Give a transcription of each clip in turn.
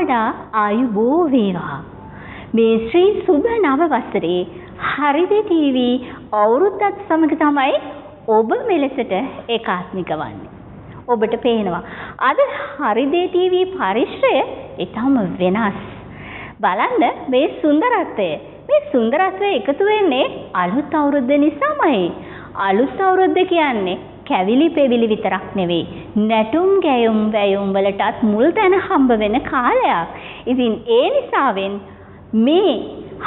වඩා ආයුබෝ වේවා. මේ ශ්‍රී සුබ නව වසරේ හරිද ටීවී අවුරුද්දත් සමග තමයි ඔබ මෙලෙසට ඒකාත්මික වන්නේ. ඔබට පේනවා අද හරිද ටීවී පරිශ්‍රය ඊටම වෙනස්. බලන්න මේ සුන්දරත්වය. මේ සුන්දරත්වය එකතු වෙන්නේ අලුත් අවුරුද්ද නිසාමයි. අලුත් අවුරුද්ද කියන්නේ කැවිලි පෙවිලි විතරක් නෙවෙයි. නැටුම් ගැයුම් වැයුම් වලටත් මුල් තැන හම්බ වෙන කාලයක්. ඉතින් ඒ නිසාවෙන් මේ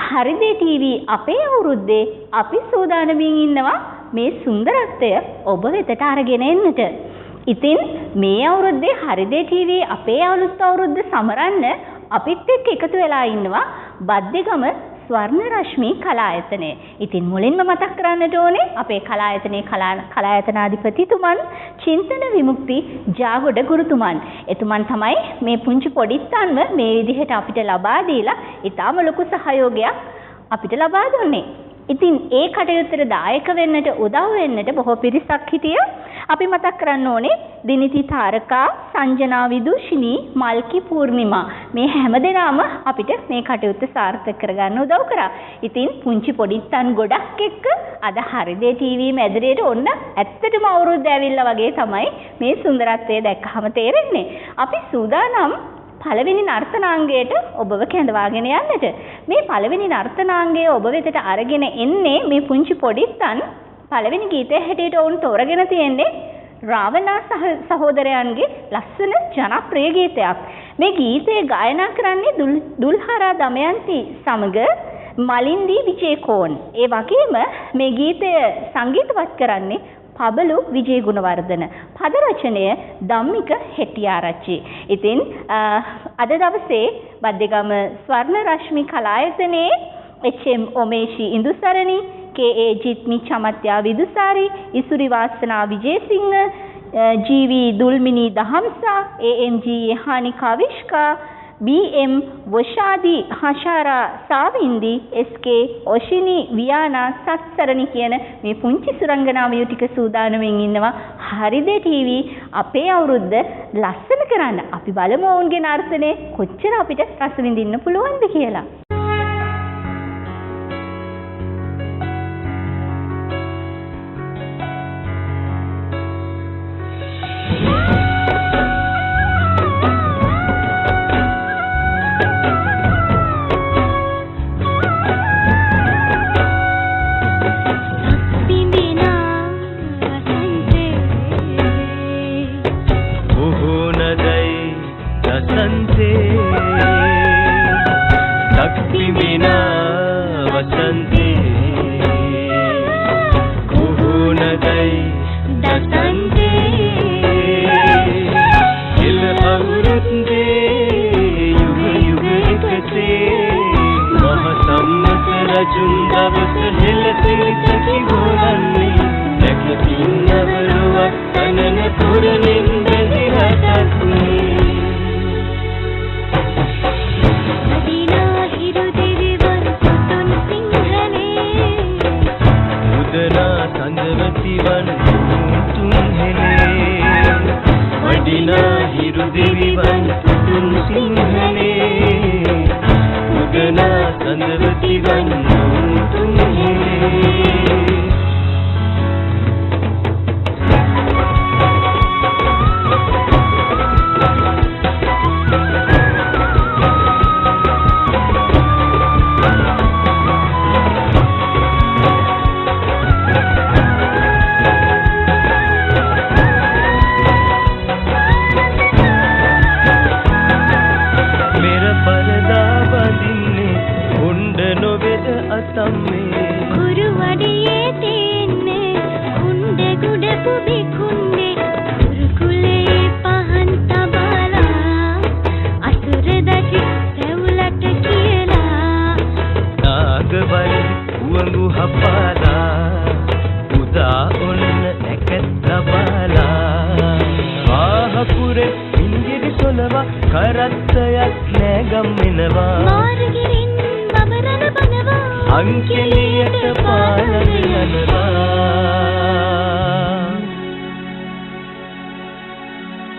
හරිද ටීවී අපේ අවුරුද්දේ අපි සූදානමින් ඉන්නවා මේ සුන්දරත්වය ඔබ වෙතට අරගෙන එන්නට. ඉතින් මේ අවුරුද්දේ හරිද ටීවී අපේ අලුත් අවුරුද්ද සමරන්න අපිත් එක්ක එකතු වෙලා ඉන්නවා බද්දේගම ස්වර්ණ රශ්මී කලායතනය. ඉතින් මුලින්ම මතක් කරන්නට ඕනේ අපේ කලායතනයේ කලායතනාධිපතිතුමන් චින්තන විමුක්ති ජාගොඩ ගුරුතුමන්. එතුමන් තමයි මේ පුංචි පොඩිත්තන්ව මේ විදිහට අපිට ලබා දීලා ඊටාම ලොකු සහයෝගයක් අපිට ලබා දුන්නේ. ඉතින් ඒ කටයුත්තට දායක වෙන්නට උදව් වෙන්නට බොහෝ පිරිසක් හිටියා. අපි මතක් කරන්න ඕනේ දිනිති තාරකා, සංජනා විදුෂිනී, මල්කි පූර්ණිමා මේ හැමදෙනාම අපිට මේ කටයුත්ත සාර්ථක කරගන්න උදව් කරා. ඉතින් පුංචි පොඩිත්තන් ගොඩක් එක්ක අද හරිද ටීවී මැදිරියට ඔන්න ඇත්තටම අවුරුද්ද ඇවිල්ලා වගේ තමයි මේ සුන්දරත්වය දැක්කහම තේරෙන්නේ. අපි සූදානම් පළවෙනි නර්තනාංගයට ඔබව කැඳවාගෙන යන්නට. මේ පළවෙනි නර්තනාංගය ඔබ වෙතට අරගෙන එන්නේ මේ පුංචි පොඩිත්තන්. පළවෙනි ගීතය හැටියට ඔවුන් තෝරගෙන තියෙන්නේ රාවණා සහෝදරයන්ගේ ලස්සන ජනප්‍රිය ගීතයක්. මේ ගීතය ගායනා කරන්නේ දුල්හරා දමයන්ති සමග මලින්දී විජේකෝන්. ඒ වගේම මේ ගීතය සංගීතවත් කරන්නේ පබලු විජේ ගුණවර්ධන. පද රචනය ධම්මික හෙටිආරච්චි. ඉතින් අද දවසේ බද්දේගම ස්වර්ණ රශ්මි කලායතනයේ එච්.එම්. ඔමේෂි ඉඳුසරණි, කේ.ඒ. ජිත්මි චමත්යා විදුසාරි, ඉසුරි වාසනා විජේසිංහ, ජී.වී. දුල්මිනී දහම්සා, ඒ.එම්.ජී. යහානි කවිෂ්කා, බී.එම්. වොෂාදි හෂාරා සාවින්දි, එස්.කේ. ඔෂිනි වියානා සත්සරණි කියන මේ පුංචි සුරංගනාවියෝ ටික සූදානමින් ඉන්නවා හරිද ටීවී අපේ අවුරුද්ද ලස්සන කරන්න. අපි බලමු ඔවුන්ගේ නර්තනය කොච්චර අපිට රස විඳින්න පුළුවන්ද කියලා.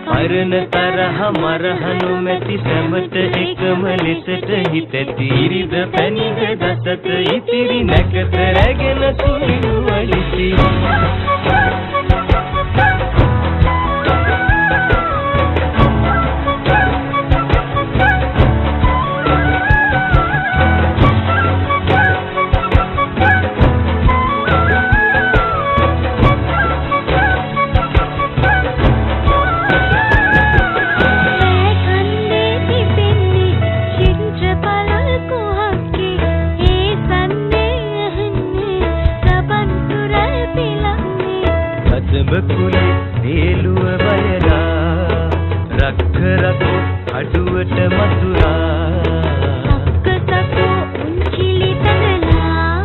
පරණ තරහ මරහනු මැති සැමට එකම ලෙසට හිතැති ඉරිද පැනිද දසත ඉතිරි නැකත රැගෙන සුළු වලිසි බකුලේ දේලුව වයලා රක්ක රකෝ අඩුවට මතුරා සක්ක උන්චිලි තනලා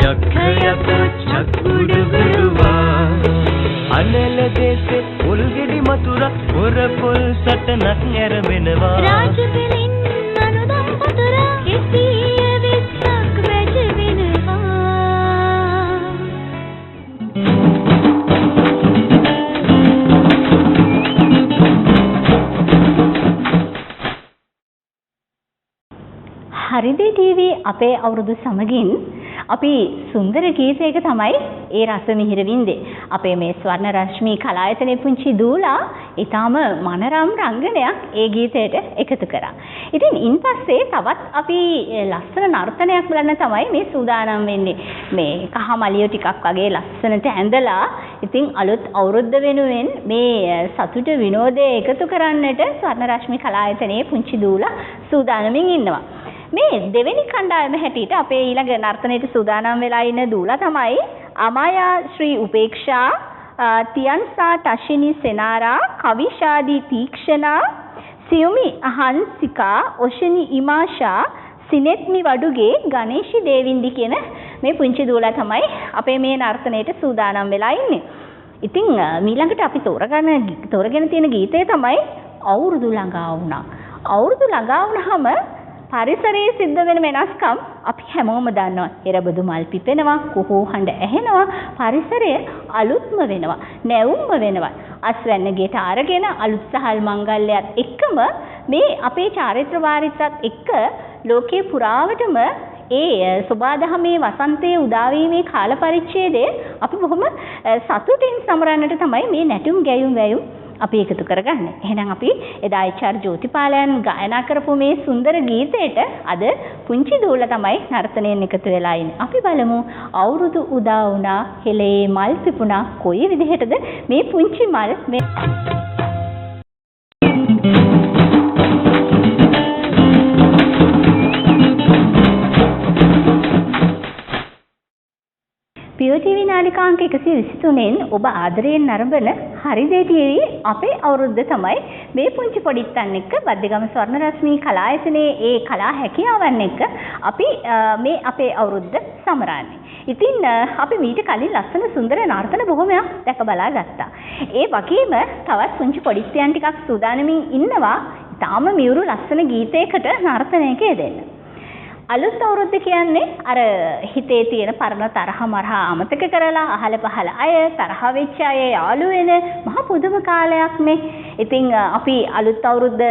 යක්ඛ යකෝ චක්කුඩ ගුරුවා අනල දේශේ පොල්ගෙඩි මතුරා හොර පොල් සටනක් ඇරවෙනවා රාජපෙලින් අනුදම් පතුරා කෙටිය විස්සක් වැජ වෙනවා හරිදේ ටීවී අපේ අවුරුදු සමගින් අපි සුන්දර ගීතයක තමයි ඒ රස මිහිර වින්දේ. අපේ මේ ස්වර්ණ රශ්මී කලායතනයේ පුංචි දූලා ඊටාම මනරම් රංගනයක් ඒ ගීතයට එකතු කරා. ඉතින් ඉන්පස්සේ තවත් අපි ලස්සන නර්තනයක් බලන්න තමයි මේ සූදානම් වෙන්නේ. මේ කහමලිය ටිකක් වගේ ලස්සනට ඇඳලා ඉතින් අලුත් අවුරුද්ද වෙනුවෙන් මේ සතුට විනෝදය එකතු කරන්නට ස්වර්ණ රශ්මී කලායතනයේ පුංචි දූලා සූදානමින් ඉන්නවා. මේ දෙවෙනි කණ්ඩායම හැටියට අපේ ඊළඟ නර්තනයට සූදානම් වෙලා ඉන්න දූලා තමයි අමායා ශ්‍රී උපේක්ෂා, තියන්සා ටෂිනි සෙනාරා, කවිෂාදී තීක්ෂණා, සියුමි හංසිකා, ඔෂනි ඉමාෂා, සිනෙත්මි වඩුගේ, ගණේෂි දේවින්දි කියන මේ පුංචි දූලා තමයි අපේ මේ නර්තනයට සූදානම් වෙලා ඉන්නේ. ඉතින් ඊළඟට අපි තෝරගෙන තියෙන ගීතය තමයි අවුරුදු ළඟා වුණා. අවුරුදු ළඟා වුණාම පරිසරයේ සිද්ධ වෙන වෙනස්කම් අපි හැමෝම දන්නවා. එරබදු මල් පිපෙනවා, කුහු හඬ ඇහෙනවා, පරිසරය අලුත්ම වෙනවා, නැවුම්ම වෙනවා. අස්වැන්න ගෙට අරගෙන අලුත් සහල් මංගල්‍යයත් එක්කම මේ අපේ චාරිත්‍ර වාරිත්‍රත් එක්ක ලෝකේ පුරාවටම ඒ සුබාදහමේ වසන්තයේ උදාවීමේ කාල පරිච්ඡේදය අපි බොහොම සතුටින් සමරන්නට තමයි මේ නැටුම් ගැයුම් වැයුම් අපි එකතු කරගන්නේ. එහෙනම් අපි එදා එච්.ආර්. ජෝතිපාලයන් ගායනා කරපු මේ සුන්දර ගීතයට අද පුංචි දූලා තමයි නර්තනයෙන් එකතු වෙලා ඉන්නේ. අපි බලමු අවුරුදු උදා වුණා, හෙලේ මල් පිපුණා, කොයි විදිහටද මේ පුංචි මල් මේ පියෝටීවී නාලිකාංක 123න් ඔබ ආදරයෙන් නරඹන හරිදේ ටීවී අපේ අවුරුද්ද තමයි මේ පුංචි පොඩිත්තන් එක්ක බද්දේගම ස්වර්ණ රශ්මී කලායතනයේ ඒ කලා හැකියාවන් එක්ක අපි මේ අපේ අවුරුද්ද සමරන්නේ. ඉතින් අපි මීට කලින් ලස්සන සුන්දර නර්තන බොහොමයක් දැක බලා ගත්තා. ඒ වගේම තවත් පුංචි පොඩිත්තයන් ටිකක් සූදානමින් ඉන්නවා තාම මියුරු ලස්සන ගීතයකට නර්තනයක යෙදෙන්න. අලුත් අවුරුද්ද කියන්නේ අර හිතේ තියෙන පරණ තරහ මරහ අමතක කරලා අහල පහල අය තරහ වෙච්ච අය යාළු වෙන මහ පුදුම කාලයක් නේ. ඉතින් අපි අලුත් අවුරුද්ද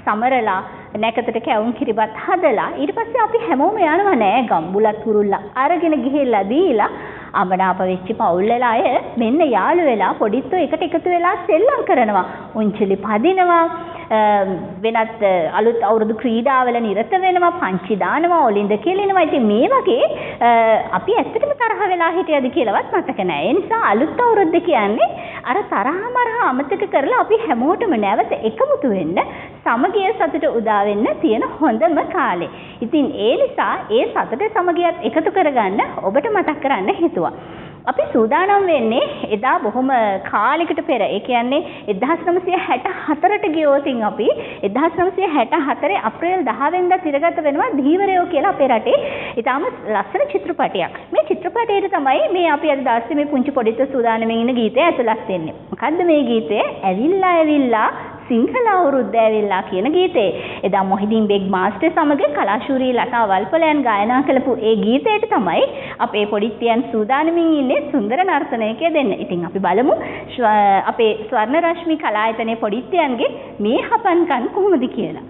සමරලා නැකතට කැවුම් කිරිබත් හදලා ඊට පස්සේ අපි හැමෝම යනවා නෑ ගම්බුලත් කුරුල්ලා අරගෙන ගිහිල්ලා දීලා අමනාප වෙච්ච පවුල් වල අය මෙන්න යාළු වෙලා පොඩිත්තෝ එකට එකතු වෙලා සෙල්ලම් කරනවා. උන්චිලි පදිනවා. වෙනත් අලුත් අවුරුදු ක්‍රීඩාවල නිරත වෙනවා, පංචි දානවා, ඔලින්ද කෙලිනවා. ඉතින් මේ වගේ අපි ඇත්තටම තරහ වෙලා හිටියද කියලාවත් මතක නැහැ. ඒ නිසා අලුත් අවුරුද්ද කියන්නේ අර තරහ මරහ අමතක කරලා අපි හැමෝටම නැවත එකමුතු වෙන්න, සමගිය සතුට උදා වෙන්න තියෙන හොඳම කාලේ. ඉතින් ඒ නිසා ඒ සතුට සමගියත් එකතු කරගන්න ඔබට මතක් කරන්න හිතුවා. අපි සූදානම් වෙන්නේ එදා බොහොම කාලයකට පෙර. ඒ කියන්නේ 1964ට ගියෝතින් අපි 1964 අප්‍රේල් 10 වෙනිදා තිරගත වෙනවා ධීවරයෝ කියලා අපේ රටේ. ඊටාම ලස්සන චිත්‍රපටයක්. මේ චිත්‍රපටයේ තමයි මේ අපි අද දවසේ මේ පුංචි පොඩිත් සූදානම්ෙන් ඉන්න ගීතය ඇතුළත් වෙන්නේ. මොකද්ද මේ ගීතය? ඇවිල්ලා ඇවිල්ලා සිංහල අවුරුද්ද ඇවිල්ලා කියන ගීතේ. එදා මොහිදින් බෙග් මාස්ටර් සමග කලාශූරී ලතා වල්පලයන් ගායනා කළපු ඒ ගීතයට තමයි අපේ පොඩිත්තියන් සූදානමින් ඉන්නේ සුන්දර නර්තනයක දෙන්න. ඉතින් අපි බලමු අපේ ස්වර්ණ රශ්මි කලායතනයේ පොඩිත්තියන්ගේ මේ හපන්කන් කොහොමද කියලා.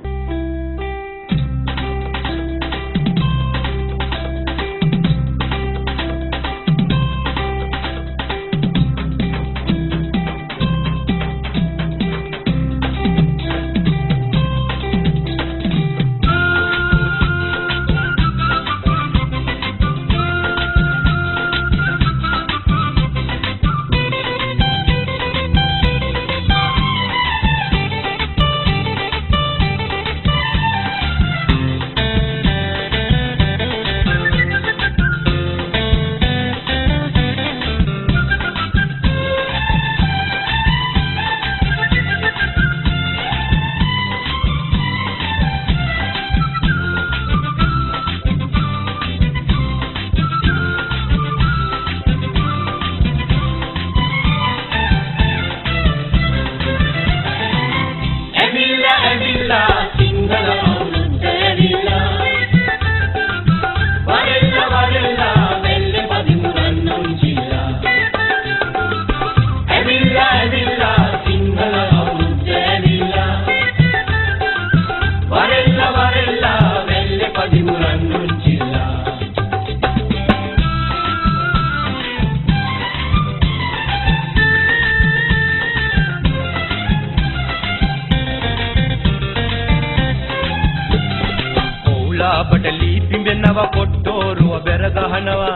බඩලි පිඹෙනව කොට්ටෝරුව බෙර ගහනවා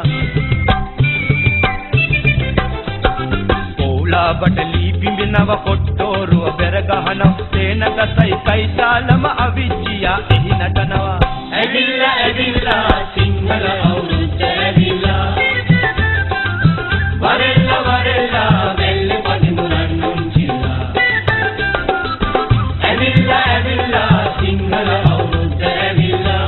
ඕලා බඩලි පිඹෙනව කොට්ටෝරුව බෙර ගහනවා සේනගතයි කයිසාලම අවිච්චියා එහි නටනවා ඇවිල්ලා ඇවිල්ලා සිංහල අවුරුද්ද ඇවිල්ලා වරෙල්ලා වරෙල්ලා වෙල්ල පදිමුරන් නුන්චිලා ඇවිල්ලා ඇවිල්ලා සිංහල අවුරුද්ද ඇවිල්ලා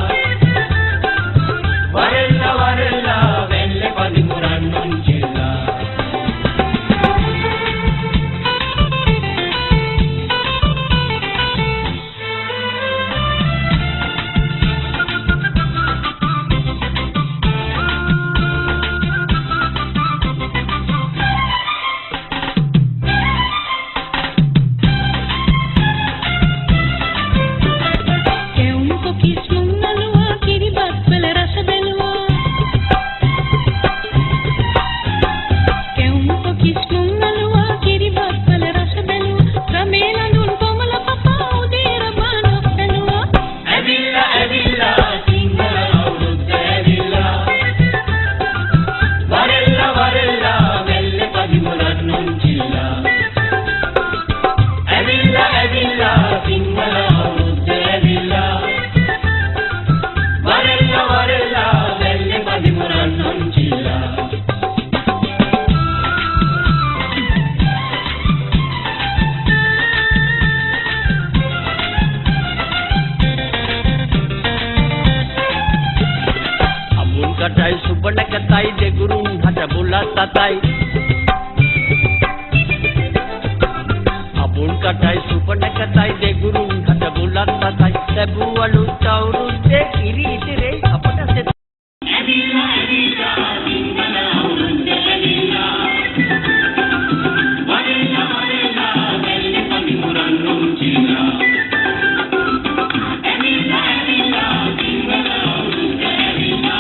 Kadai subana katai de gurun hada bulat tatai Abun kadai subana katai de gurun hada bulat tatai Sabu alu tauru de kiri itire apata se Adila adila bingala urunde adila Varela varela velle pamimuran nunchila Adila adila bingala urunde adila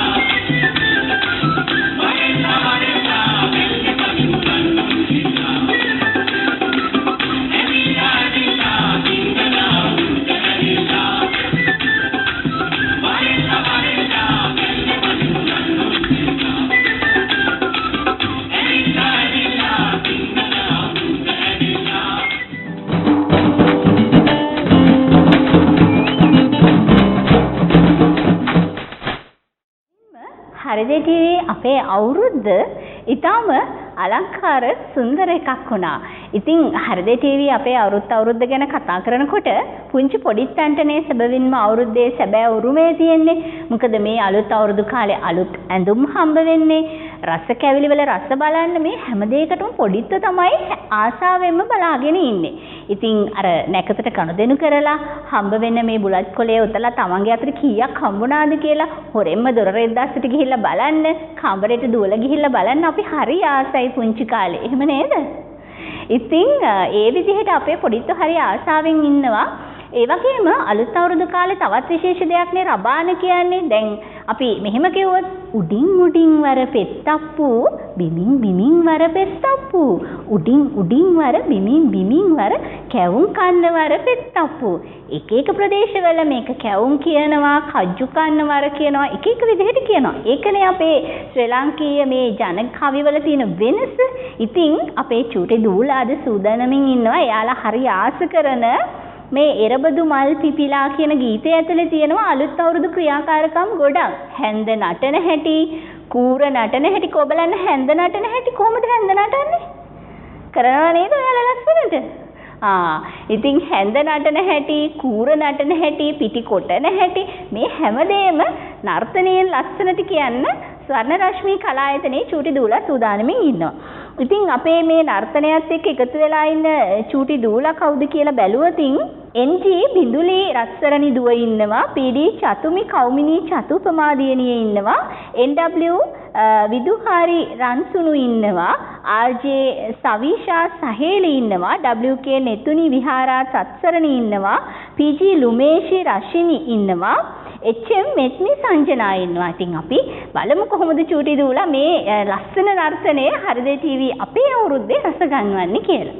හරිදේ TV අපේ අවුරුද්ද ඊටම අලංකාර සුන්දර එකක් වුණා. ඉතින් හරිදේ TV අපේ අවුරුද්ද ගැන කතා කරනකොට පුංචි පොඩිත්තන්ටනේ සැබවින්ම අවුරුද්දේ සැබෑ උරුමය තියෙන්නේ. මොකද මේ අලුත් අවුරුදු කාලේ අලුත් ඇඳුම් හම්බ වෙන්නේ. රස කැවිලි වල රස බලන්න මේ හැම දෙයකටම පොඩිත්ත තමයි ආසාවෙන්ම බලාගෙන ඉන්නේ. ඉතින් අර නැකතට කණදෙනු කරලා හම්බ වෙන මේ බුලත් කොලේ උතලා තමන්ගේ අතට කීයක් හම්බුණාද කියලා හොරෙන්ම දොර රෙද්දස්සට ගිහිල්ලා බලන්න, කඹරේට දුවලා ගිහිල්ලා බලන්න අපි හරි ආසයි පුංචි කාලේ. එහෙම නේද? ඉතින් ඒ විදිහට අපේ පොඩිත් හරි ආසාවෙන් ඉන්නවා. ඒ වගේම අලුත් අවුරුදු කාලේ තවත් විශේෂ දෙයක් නේ රබාන කියන්නේ. දැන් අපි මෙහෙම කිව්වොත් උඩින් උඩින් වර පෙත්තප්පු බිමින් බිමින් වර පෙත්තප්පු උඩින් උඩින් වර බිමින් බිමින් වර කැවුම් කන්න වර පෙත්තප්පු. එක එක ප්‍රදේශවල මේක කැවුම් කියනවා, කජ්ජු කන්න වර කියනවා, එක එක විදිහට කියනවා. ඒකනේ අපේ ශ්‍රී ලාංකීය මේ ජන කවිවල තියෙන වෙනස. ඉතින් අපේ චූටි දූලා අද සූදානමින් ඉන්නවා. එයාලා හරි ආස කරන මේ එරබදු මල් පිපිලා කියන ගීතය ඇතුලේ තියෙනවා අලුත් අවුරුදු ක්‍රියාකාරකම් ගොඩක්. හැන්ද නටන හැටි, කූර නටන හැටි, කොබලන්න හැන්ද නටන හැටි. කොහොමද හැන්ද නටන්නේ? කරනවා නේද ඔයාලා ලස්සනට? ඉතින් හැන්ද නටන හැටි, කූර නටන හැටි, පිටි කොටන හැටි, මේ හැමදේම නර්තනයෙන් ලස්සනට කියන්න ස්වර්ණරශ්මී කලායතනයේ චූටි දූලා සූදානමින් ඉන්නවා. ඉතින් අපේ මේ නර්තනයත් එක්ක එකතු වෙලා ඉන්න චූටි දූලා කවුද කියලා බැලුවොතින් NG බිඳුලි රත්සරණි දුව ඉන්නවා, PD චතුමි කෞමිනී චතුපමාදියනිය ඉන්නවා, NW විදුහාරි රන්සුණු ඉන්නවා, RJ සවිෂා සහේලි ඉන්නවා, WK නෙතුනි විහාරා සත්සරණි ඉන්නවා, PG ලුමේෂි රශිනි ඉන්නවා, HM මෙත්නි සංජනා ඉන්නවා. ඉතින් අපි බලමු කොහොමද චූටි දූලා මේ ලස්සන නර්තනයේ හරිදේ TV අපේ අවුරුද්දේ රස ගන්වන්නේ කියලා.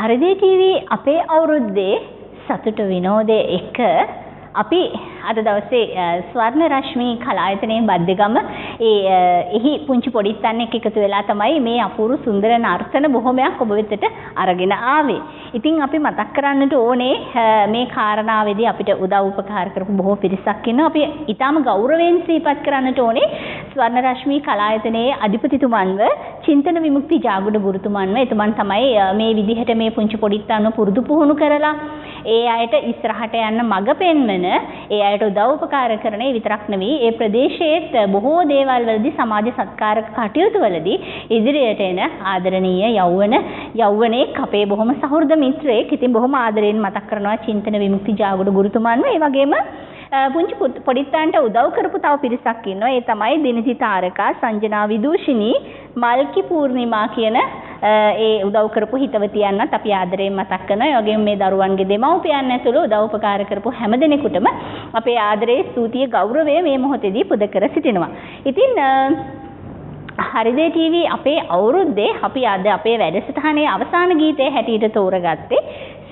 හරිදේ ටීවී අපේ අවුරුද්දේ සතුට විනෝදයේ එක අපි අද දවසේ ස්වර්ණ රශ්මී කලායතනයේ බද්දගම එහි පුංචි පොඩිත්තන්නෙක් එකතු වෙලා තමයි මේ අපූර්ව සුන්දර නර්තන බොහොමයක් ඔබ වෙතට අරගෙන ආවේ. ඉතින් අපි මතක් කරන්නට ඕනේ මේ කාරණාවේදී අපිට උදව් උපකාර කරපු බොහෝ පිරිසක් ඉන්නවා. අපි ඊටාම ගෞරවයෙන් සිහිපත් කරන්නට ඕනේ ස්වර්ණ රශ්මී කලායතනයේ අධිපතිතුමන්ව චින්තන විමුක්ති ජාගුඩ ගුරුතුමන්ව. එතුමන් තමයි මේ විදිහට මේ පුංචි පොඩිත්තන්ව පුරුදු පුහුණු කරලා ඒ අයට ඉස්සරහට යන්න මඟ පෙන්වන ඒ අයට උදව් උපකාර කරන ඒ විතරක් නෙවෙයි ඒ ප්‍රදේශයේත් බොහෝ දේවල් වලදී සමාජ සත්කාරක කටයුතු වලදී ඉදිරියට එන ආදරණීය යෞවනෙක් අපේ බොහොම සහෘද මිත්‍රයෙක්. ඉතින් බොහොම ආදරයෙන් මතක් කරනවා චින්තන විමුක්ති ජාගුඩ ගුරුතුමන්ව. ඒ වගේම පුංචි පොඩිත්තන්ට උදව් කරපු තව පිරිසක් ඉන්නවා. ඒ තමයි දිනති තාරකා, සංජනා විදූෂිනී, මල්කි පූර්ණිමා කියන ඒ උදව් කරපු හිතවතියන්වත් අපි ආදරයෙන් මතක් කරනවා. ඒ වගේම මේ දරුවන්ගේ දෙමව්පියන් ඇතුළු උදව් උපකාර කරපු හැම දෙනෙකුටම අපේ ආදරයේ ස්තුතිය ගෞරවය මේ මොහොතේදී පුද කර සිටිනවා. ඉතින් හරිදේ ටීවී අපේ අවුරුද්දේ අපි අද අපේ වැඩසටහනේ අවසාන ගීතය හැටියට තෝරගත්තේ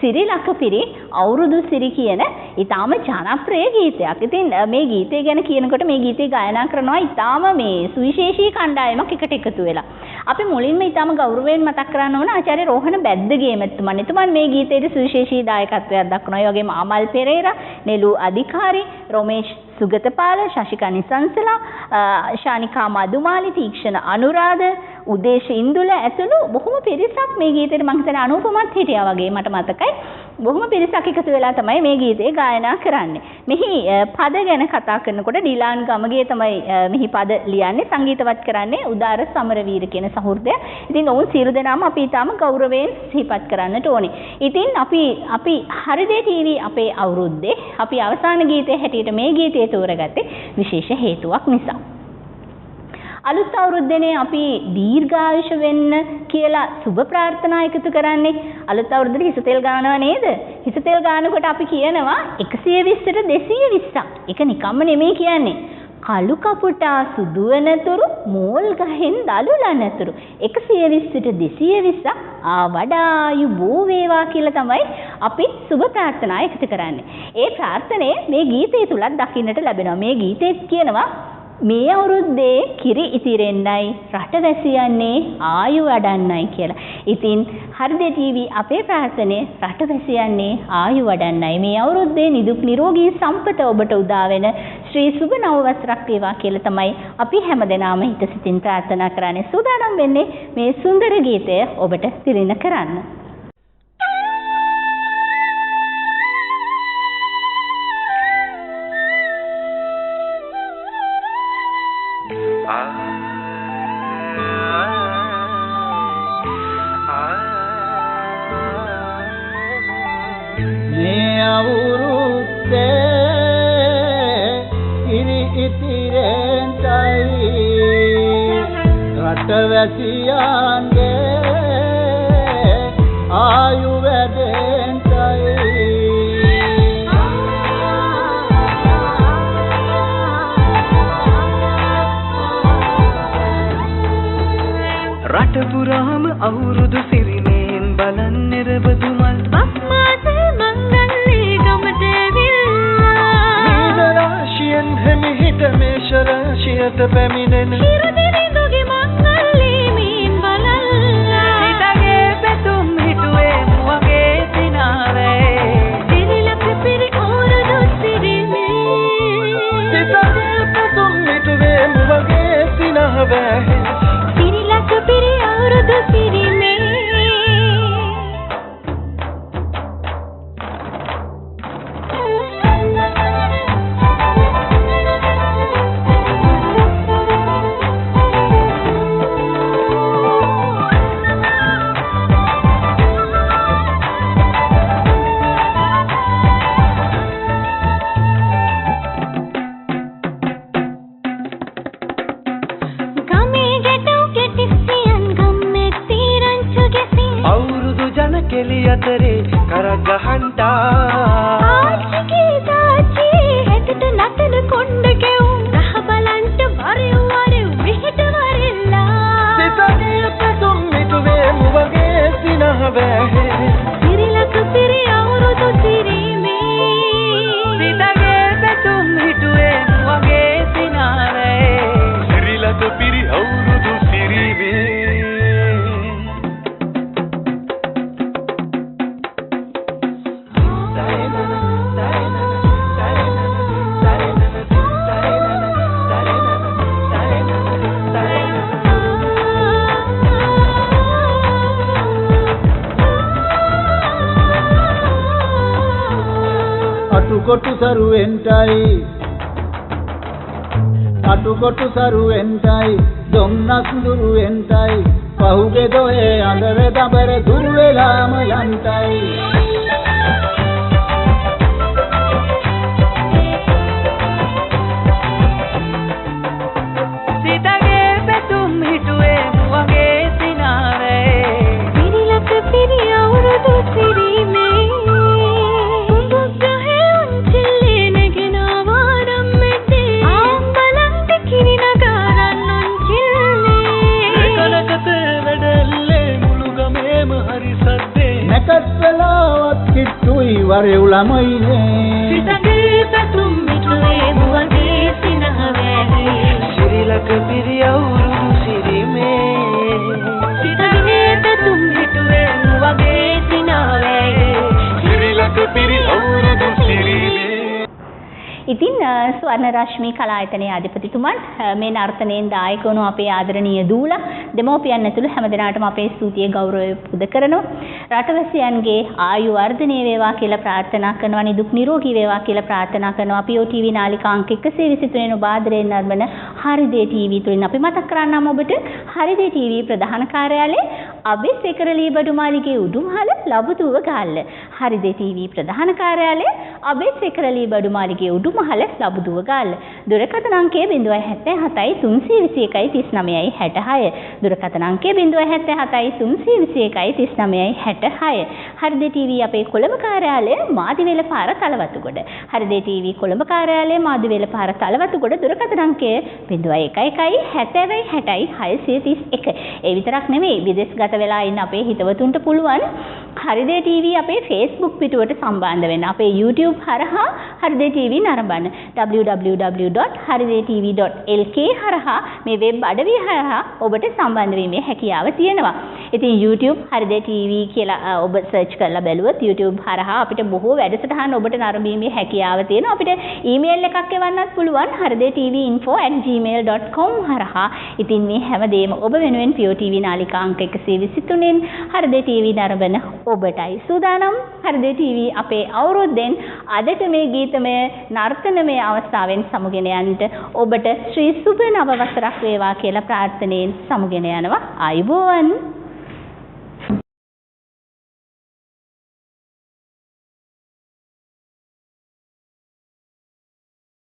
සිරි ලකපිරි අවුරුදු සිරි කියන ඊටාම ජනප්‍රිය ගීතයක්. ඉතින් මේ ගීතය ගැන කියනකොට මේ ගීතය ගායනා කරනවා ඊටාම මේ සුවිශේෂී කණ්ඩායමක් එකට එකතු වෙලා. අපි මුලින්ම ඊටාම ගෞරවයෙන් මතක් කරන්න ඕන ආචාර්ය රෝහණ බැද්දගේ මෙතුමන්. එතුමන් මේ ගීතයේ සුවිශේෂී දායකත්වයක් දක්වනවා. ඒ වගේම අමල් පෙරේරා, නෙලු අධිකාරි, රොමේෂ් සුගතපාල, ශශිකා නිසංසලා, ශානිකා මදුමාලි, තීක්ෂණ අනුරාධ, උදේශ ඉන්දුල ඇතුළු බොහොම පිරිසක් මේ ගීතේට මම හිතන්නේ අනුපමත් හිටියා වගේ මට මතකයි. බොහොම පිරිසක් එකතු වෙලා තමයි මේ ගීතේ ගායනා කරන්නේ. මෙහි පද ගැන කතා කරනකොට ඩිලාන් ගමගේ තමයි මෙහි පද ලියන්නේ, සංගීතවත් කරන්නේ උදාර සමරවීර කියන සහෘදයා. ඉතින් ඔවුන් සියලු දෙනාම අපි ඊටාම ගෞරවයෙන් සිහිපත් කරන්නට ඕනේ. ඉතින් අපි හරිදේ ටීවී අපේ අවුරුද්දේ අපි අවසාන ගීතය හැටියට මේ ගීතය තෝරගත්තේ විශේෂ හේතුවක් නිසා. අලුත් අවුරුද්දේනේ අපි දීර්ඝායුෂ වෙන්න කියලා සුබ ප්‍රාර්ථනා එකතු කරන්නේ. අලුත් අවුරුද්දේ හිස තෙල් ගන්නවා නේද? හිස තෙල් ගන්නකොට අපි කියනවා 120ට 220ක්. ඒක නිකම්ම නෙමෙයි කියන්නේ. කළු කපුටා සුදු වෙනතුරු මෝල් ගහෙන් දලුලනතුරු 120ට 220ක් වඩායු බෝ වේවා කියලා තමයි අපි සුබ ප්‍රාර්ථනා එකතු කරන්නේ. ඒ ප්‍රාර්ථනය මේ ගීතය තුලත් දකින්නට ලැබෙනවා. මේ ගීතේ කියනවා මේ අවුරුද්දේ කිරි ඉතිරෙන්නයි රටවැසියන්නේ ආයු වඩන්නයි කියලා. ඉතින් හරිදේ ටීවී අපේ ප්‍රාර්ථනේ රටවැසියන්නේ ආයු වඩන්නයි. මේ අවුරුද්දේ නිදුක් නිරෝගී සම්පත ඔබට උදා වෙන ශ්‍රී සුබ නව වසරක් වේවා කියලා තමයි අපි හැමදෙනාම හිත සිතින් ප්‍රාර්ථනා කරන්නේ. සූදානම් වෙන්නේ මේ සුන්දර ගීතය ඔබට තිළින කරන්න. රටවැසියන්ගේ ආයු වැඩෙන්ටයි රට පුරාම අවුරුදු සිරිමෙන් බලන්නේ රබදුමල් බස්මාසේ මංගල්ලේ ගමට ඇවිල්ලා මීන රාශියෙන් හිමිහිට මේෂ රාශියට පැමිණෙන හිරදිරිඳුගේ මංගල්ලේ මීන් බලල්ලා හිතගේ පැතුම් හිටුවේ මුවගේ සිනාවේ සිරිලක පිරි අවුරුදු සිරිමේ හිතගේ පැතුම් හිටුවේ මුවගේ සිනාවේ සිරිලක පිරි අවුරුදු සිරිමේ කෙලි අතරේ කරක් ගහන්ටා ආච්චිගේ තාච්චි හෙටට නටන කොණ්ඩ කෙවුම් රහ බලන්ට වරෙව් විහිට වරෙල්ලා සිතගේ පැතුම් මිටුවේ මුවගේ සිනහ වැහේ අටුකොටු සරුවෙන්ටයි දුම්නස් දුරුවෙන්ටයි පහුගේ දොයේ අඳර දබර දුර වෙලාම යන්ටයි සිතගේ පැතුම් හිටුවේ මුවගේ සිනාවේ පිරිලක පිරි අවුරුදු සිරීමේ කුඹුග්‍රහේ උන්චිල්ලේ නැගෙන වාරම් මෙතේ ආම්බලන්ට කිරිනගාරන් උන්චිල්ලේ එකලකට වැඩල්ලේ මුළු ගමේම හරි සද්දේ නැකත් වෙලාවත් කිට්ටුයි වරෙව් ළමයිනේ සිතගේ පැතුම් හිටුවේ මුවගේ සිනහවේ සිරිලක පිරි අවුරුදු සිරිමේ සිතගේ පැතුම් හිටුවේ මුවගේ සිනහවේ සිරිලක පිරි අවුරුදු සිරිමේ ඉතින් ස්වර්ණ රශ්මි කලායතනයේ අධිපතිතුමන් මේ නර්තනයෙන් දායක වුණු අපේ ආදරණීය දූලා දෙමෝපියන් ඇතුළු හැමදෙනාටම අපේ ස්තුතිය ගෞරවය පුද කරනවා රටවැසියන්ගේ ආයු වර්ධනය වේවා කියලා ප්‍රාර්ථනා කරනවා නිදුක් නිරෝගී වේවා කියලා ප්‍රාර්ථනා කරනවා අපි OTV නාලිකා අංක 123 වෙනි බාදරයෙන් නරඹන හරිදේ TV තුලින් අපි මතක් කරන්නම් ඔබට හරිදේ TV ප්‍රධාන කාර්යාලය අබේසේකර ලීබඩු මාලිගයේ උඩුමහල ලබුදුව ගාල්ල හරිදේ TV ප්‍රධාන කාර්යාලය අබේසේකර ලීබඩු මාලිගයේ උඩුමහල ලබුදුව ගාල්ල දුරකථන අංකය 077 321 3966 දුරකථන අංකය 077 321 3966 හරිදේ TV අපේ කොළඹ කාර්යාලය මාදිවෙල පාර තලවතුගොඩ හරිදේ TV කොළඹ කාර්යාලය මාදිවෙල පාර තලවතුගොඩ දුරකථන අංකය 011 70 60 631 ඒ විතරක් නෙමෙයි විදේශගත වෙලා ඉන්න අපේ හිතවතුන්ට පුළුවන් හරිදේ TV අපේ Facebook පිටුවට සම්බන්ධ වෙන්න අපේ YouTube හරහා හරිදේ TV නරඹන්න www.haridetv.lk හරහා මේ වෙබ් අඩවිය හරහා ඔබට සම්බන්ධ වීමේ හැකියාව තියෙනවා. ඉතින් YouTube හරිදේ TV කියලා ඔබ සර්ච් කරලා බැලුවොත් YouTube හරහා අපිට බොහෝ වැඩසටහන් ඔබට නරඹීමේ හැකියාව තියෙනවා. අපිට ඊමේල් එකක් එවන්නත් පුළුවන් haridetveinfo@gmail.com හරහා. ඉතින් මේ හැමදේම ඔබ වෙනුවෙන් POTV නාලිකා අංක 123න් හරිදේ TV නරඹන ඔබටයි සූදානම්. හරිදේ TV අපේ අවුරුද්දෙන් අදට මේ ගීතමය නර්තනමය අවස්ථාවෙන් සමුගෙන යන්නට ඔබට ශ්‍රී සුබ නව වසරක් වේවා කියලා ප්‍රාර්ථනාවෙන් සමුගෙන යනවා. ආයුබෝවන්.